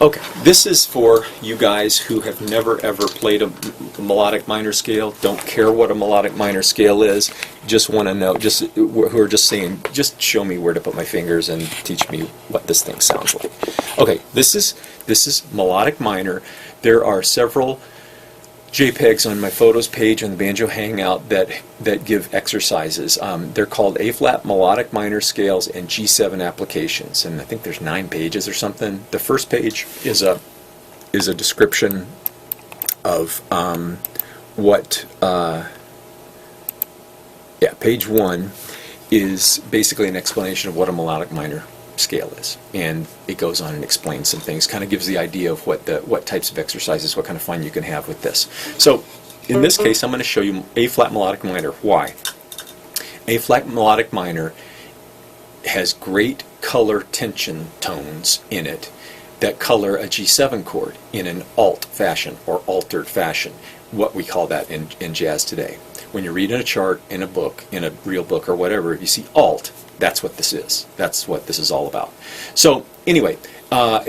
Okay, this is for you guys who have never ever played a melodic minor scale, don't care what a melodic minor scale is, just want to know, who are just saying, just show me where to put my fingers and teach me what this thing sounds like. Okay, this is melodic minor. There are several JPEGs on my photos page on the Banjo Hangout that give exercises. They're called A-flat melodic minor scales and G7 applications, and I think there's 9 pages or something. The first page is a description of page 1 is basically an explanation of what a melodic minor scale is, and it goes on and explains some things, kind of gives the idea of what types of exercises, what kind of fun you can have with this. So in this case I'm going to show you A-flat melodic minor. Why? A-flat melodic minor has great color tension tones in it that color a G7 chord in an alt fashion or altered fashion, what we call that in jazz today. When you're reading a chart in a book, in a real book or whatever, if you see alt, that's what this is. That's what this is all about. So anyway, an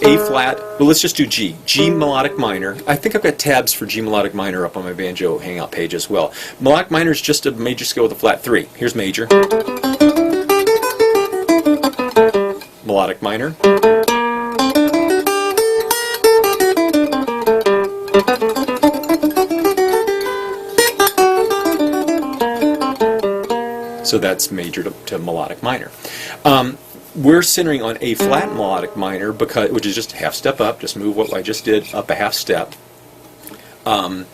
A-flat, well, let's just do G. G melodic minor. I think I've got tabs for G melodic minor up on my Banjo Hangout page as well. Melodic minor is just a major scale with a flat 3. Here's major. Melodic minor. So that's major to melodic minor. We're centering on A-flat melodic minor, which is just a half step up. Just move what I just did up a half step, and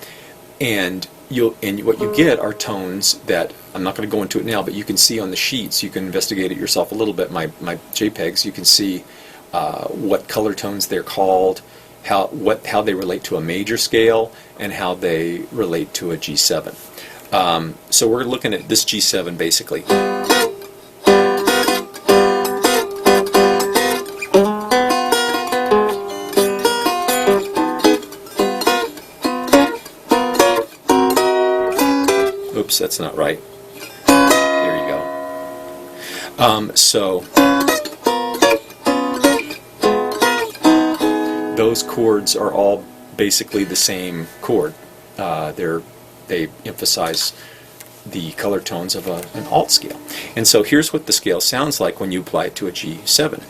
what you get are tones that I'm not going to go into it now, but you can see on the sheets. You can investigate it yourself a little bit. My JPEGs. You can see what color tones they're called, how they relate to a major scale, and how they relate to a G7. So we're looking at this G7 basically. Oops, that's not right. There you go. So those chords are all basically the same chord. They emphasize the color tones of an alt scale. And so here's what the scale sounds like when you apply it to a G7.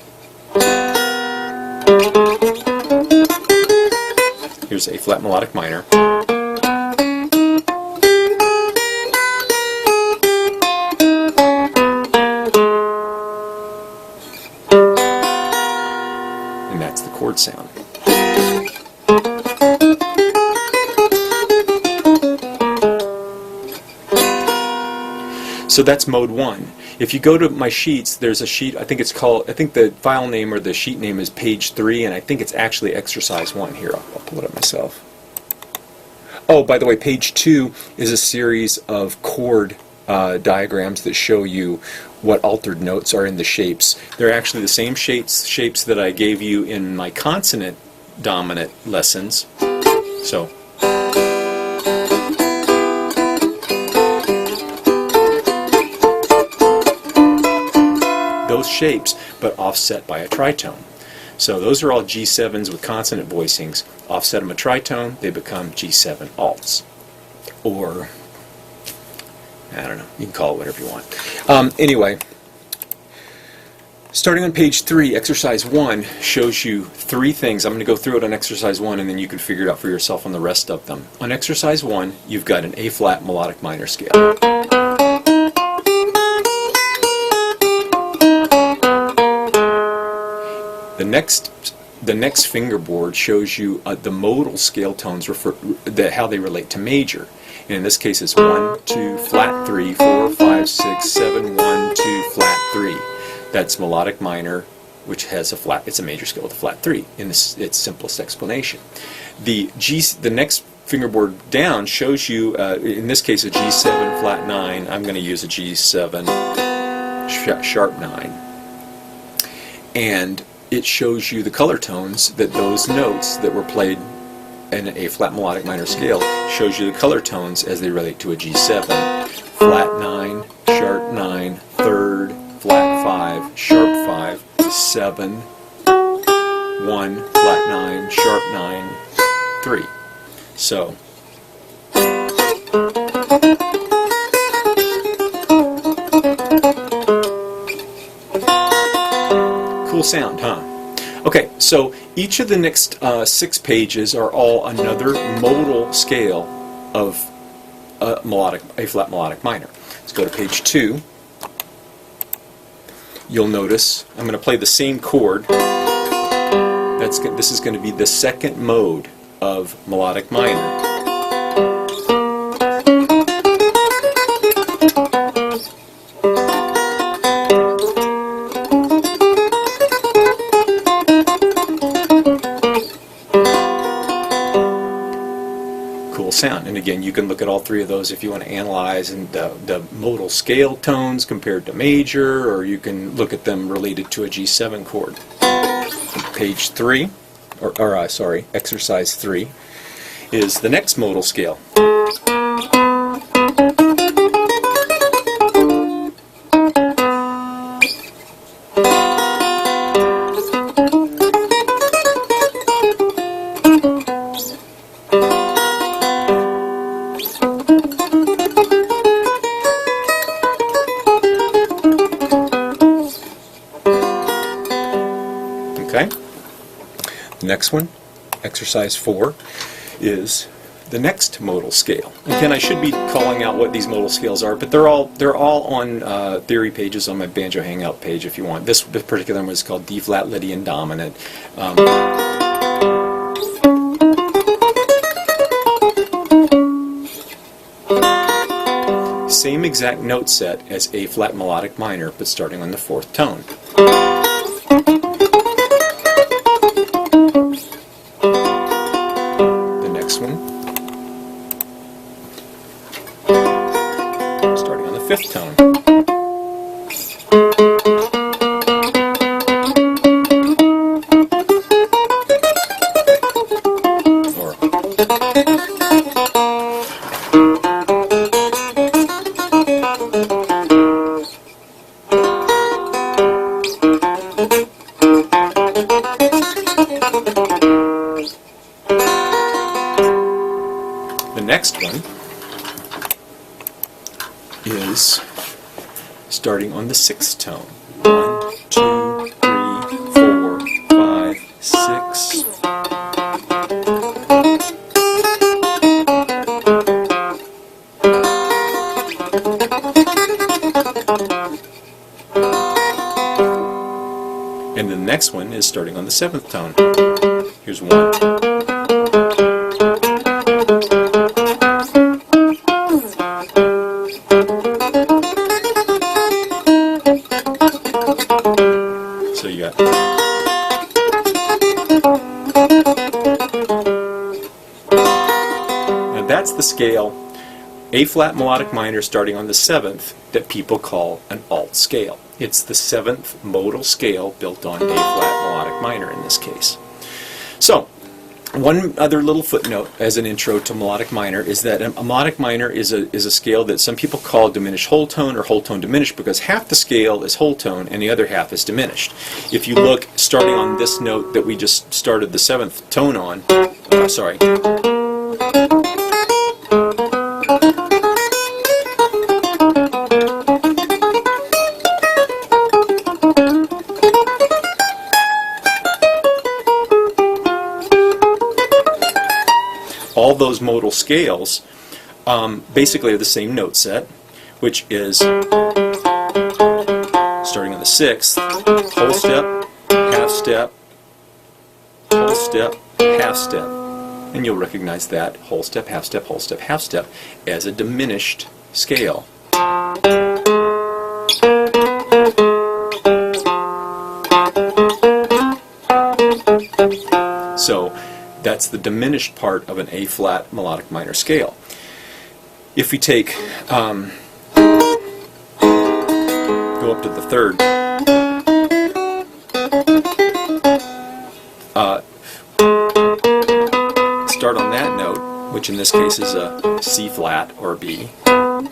Here's A-flat melodic minor. And that's the chord sound. So that's mode 1. If you go to my sheets, there's a sheet, I think the file name or the sheet name is page 3, and I think it's actually exercise 1. Here, I'll pull it up myself. Oh, by the way, page 2 is a series of chord diagrams that show you what altered notes are in the shapes. They're actually the same shapes that I gave you in my consonant dominant lessons. So those shapes, but offset by a tritone. So those are all G7s with consonant voicings. Offset them a tritone, they become G7 alts. Or, I don't know, you can call it whatever you want. Anyway, starting on page 3, exercise 1 shows you 3 things. I'm going to go through it on exercise 1, and then you can figure it out for yourself on the rest of them. On exercise 1, you've got an A-flat melodic minor scale. The next fingerboard shows you the modal scale tones, how they relate to major. And in this case it's 1, 2, flat 3, 4, 5, 6, 7, 1, 2, flat 3. That's melodic minor, which has a flat, it's a major scale with a flat 3 in its simplest explanation. The next fingerboard down shows you, in this case, a G7 flat 9. I'm going to use a G7 sharp 9. And it shows you the color tones that those notes that were played in a flat melodic minor scale, shows you the color tones as they relate to a G7. Flat 9, sharp 9, third, flat 5, sharp 5, 7, 1, flat 9, sharp 9, 3. So cool sound, huh? Okay, so each of the next 6 pages are all another modal scale of A-flat melodic minor. Let's go to page 2. You'll notice I'm going to play the same chord. This is going to be the second mode of melodic minor. Cool sound. And again, you can look at all 3 of those if you want to analyze and the modal scale tones compared to major, or you can look at them related to a G7 chord. Page 3, sorry, exercise 3, is the next modal scale. Okay. The next one, exercise 4, is the next modal scale. Again, I should be calling out what these modal scales are, but they're all on theory pages on my Banjo Hangout page if you want. This particular one is called D-flat Lydian dominant. Same exact note set as A-flat melodic minor, but starting on the 4th tone. The next one, starting on the 5th tone. The next one is starting on the 6th tone. 1, 2, 3, 4, 5, 6. And the next one is starting on the 7th tone. Here's 1. So you got. Now that's the scale, A-flat melodic minor starting on the 7th, that people call an alt scale. It's the 7th modal scale built on A-flat melodic minor in this case. So, one other little footnote as an intro to melodic minor is that a melodic minor is a scale that some people call diminished whole tone or whole tone diminished, because half the scale is whole tone and the other half is diminished. If you look starting on this note that we just started the 7th tone on, sorry. All those modal scales basically are the same note set, which is starting on the 6th, whole step, half step, whole step, half step. And you'll recognize that whole step, half step, whole step, half step as a diminished scale. So that's the diminished part of an A-flat melodic minor scale. If we take, go up to the 3rd, start on that note, which in this case is a C flat or a B, and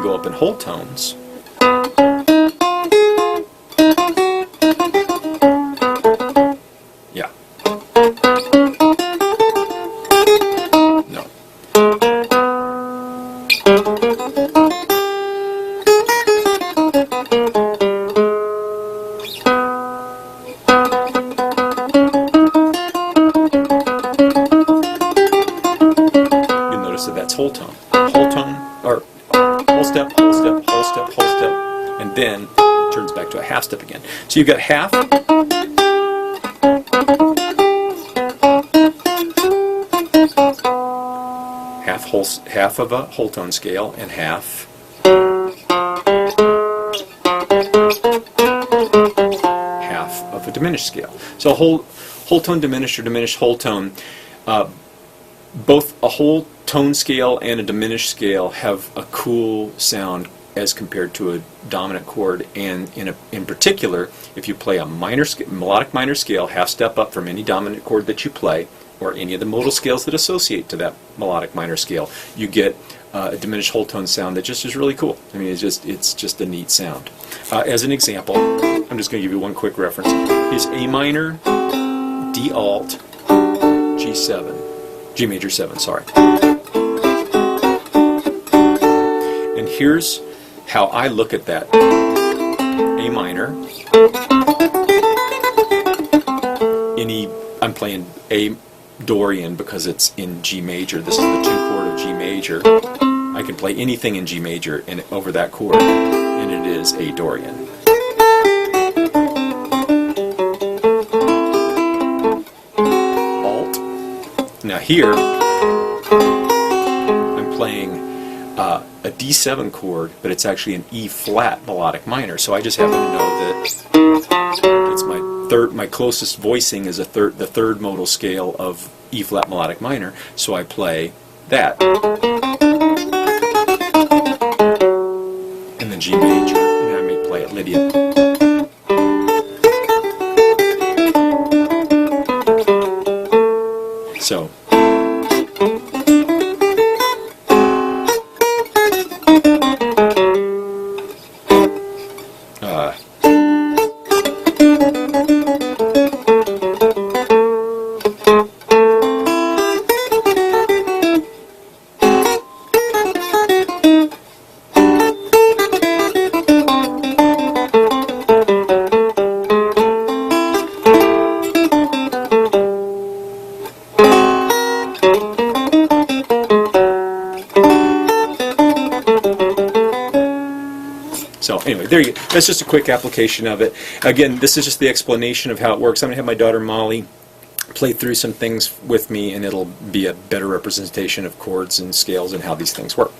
go up in whole tones. to a half step again. So you've got half, half of a whole tone scale, and half of a diminished scale. So whole tone diminished or diminished whole tone, both a whole tone scale and a diminished scale have a cool sound as compared to a dominant chord, and in particular, if you play a melodic minor scale half step up from any dominant chord that you play, or any of the modal scales that associate to that melodic minor scale, you get a diminished whole tone sound that just is really cool. I mean, it's just a neat sound. As an example, I'm just going to give you one quick reference. Is A minor, D alt, G7, G major 7, sorry. And here's how I look at that. A minor, I'm playing A Dorian because it's in G major. This is the 2 chord of G major. I can play anything in G major and over that chord, and it is A Dorian. Alt. Now here, I'm playing a D7 chord, but it's actually an E flat melodic minor. So I just happen to know that it's my closest voicing is the third modal scale of E flat melodic minor. So I play that, and then G major, and I may play it Lydia. So. So anyway, there you go. That's just a quick application of it. Again, this is just the explanation of how it works. I'm going to have my daughter Molly play through some things with me, and it'll be a better representation of chords and scales and how these things work.